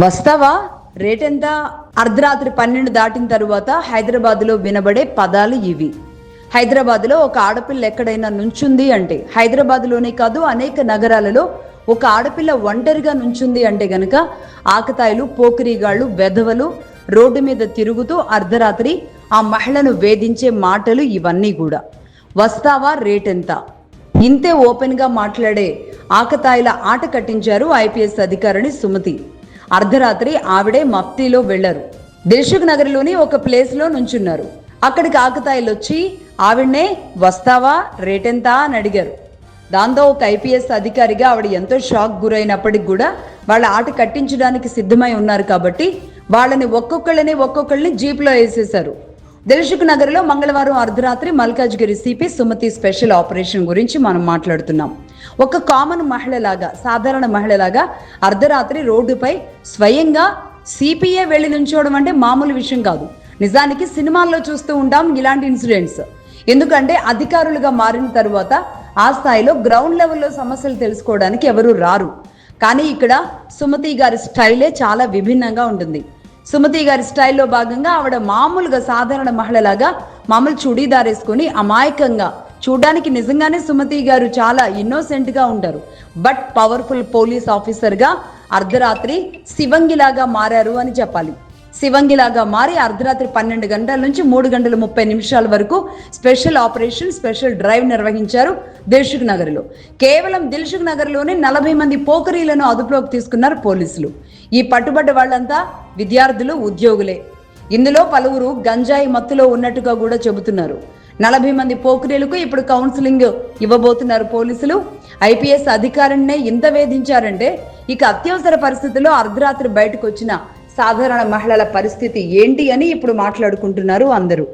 వస్తావా? రేట్ ఎంత? అర్ధరాత్రి 12 దాటిన తరువాత హైదరాబాద్లో వినబడే పదాలు ఇవి. హైదరాబాద్లో ఒక ఆడపిల్ల ఎక్కడైనా నుంచుంది అంటే, హైదరాబాద్లోనే కాదు అనేక నగరాలలో ఒక ఆడపిల్ల ఒంటరిగా నుంచుంది అంటే గనక ఆకతాయిలు, పోకిరీగాళ్ళు, వెధవలు రోడ్డు మీద తిరుగుతూ అర్ధరాత్రి ఆ మహిళను వేధించే మాటలు ఇవన్నీ కూడా. వస్తావా? రేట్ ఎంత? ఇంతే ఓపెన్గా మాట్లాడే ఆకతాయిల ఆట కట్టించారు ఐపీఎస్ అధికారిని సుమతి. అర్ధరాత్రి ఆవిడే మఫ్తీలో వెళ్లారు. దిల్సుఖ్ నగర్లోని ఒక ప్లేస్లో నుంచున్నారు. అక్కడికి ఆకతాయిలు వచ్చి ఆవిడనే వస్తావా, రేటెంత అని అడిగారు. దాంతో ఒక ఐపీఎస్ అధికారిగా ఆవిడ ఎంతో షాక్ గురైనప్పటికి కూడా వాళ్ళ ఆట కట్టించడానికి సిద్ధమై ఉన్నారు కాబట్టి వాళ్ళని ఒక్కొక్కళ్ళని జీప్లో వేసేశారు. దిల్సుఖ్ నగర్లో మంగళవారం అర్ధరాత్రి Malkajgiri CP Sumathi special operation గురించి మనం మాట్లాడుతున్నాం. ఒక కామన్ మహిళలాగా, సాధారణ మహిళలాగా అర్ధరాత్రి రోడ్డుపై స్వయంగా సిపిఏ వెళ్ళి నుంచోవడం అంటే మామూలు విషయం కాదు. నిజానికి సినిమాల్లో చూస్తూ ఉంటాం ఇలాంటి ఇన్సిడెంట్స్. ఎందుకంటే అధికారులుగా మారిన తరువాత ఆ స్థాయిలో గ్రౌండ్ లెవెల్లో సమస్యలు తెలుసుకోవడానికి ఎవరు రారు. కానీ ఇక్కడ సుమతి గారి స్టైలే చాలా విభిన్నంగా ఉంటుంది. సుమతి గారి స్టైల్లో భాగంగా ఆవిడ మామూలుగా సాధారణ మహిళలాగా మామూలు చుడీదార్ వేసుకొని అమాయకంగా, చూడడానికి నిజంగానే సుమతి గారు చాలా ఇన్నోసెంట్గా ఉంటారు. బట్ పవర్ఫుల్ పోలీస్ ఆఫీసర్గా అర్ధరాత్రి శివంగిలాగా మారారు అని చెప్పాలి. శివంగిలాగా మారి అర్ధరాత్రి 12 గంటల నుంచి 3 గంటల 30 నిమిషాల వరకు స్పెషల్ ఆపరేషన్, స్పెషల్ డ్రైవ్ నిర్వహించారు దిల్సుఖ్ నగర్లో. కేవలం దిల్సుఖ్ నగర్లోనే 40 మంది పోకరీలను అదుపులోకి తీసుకున్నారు పోలీసులు. ఈ పట్టుబడ్డ వాళ్ళంతా విద్యార్థులు, ఉద్యోగులే. ఇందులో పలువురు గంజాయి మత్తులో ఉన్నట్టుగా కూడా చెబుతున్నారు. 40 మంది పోకిరీలకు ఇప్పుడు కౌన్సిలింగ్ ఇవ్వబోతున్నారు పోలీసులు. ఐపీఎస్ అధికారినే ఇంత వేధించారంటే ఇక అత్యవసర పరిస్థితుల్లో అర్ధరాత్రి బయటకు వచ్చిన సాధారణ మహిళల పరిస్థితి ఏంటి అని ఇప్పుడు మాట్లాడుకుంటున్నారు అందరూ.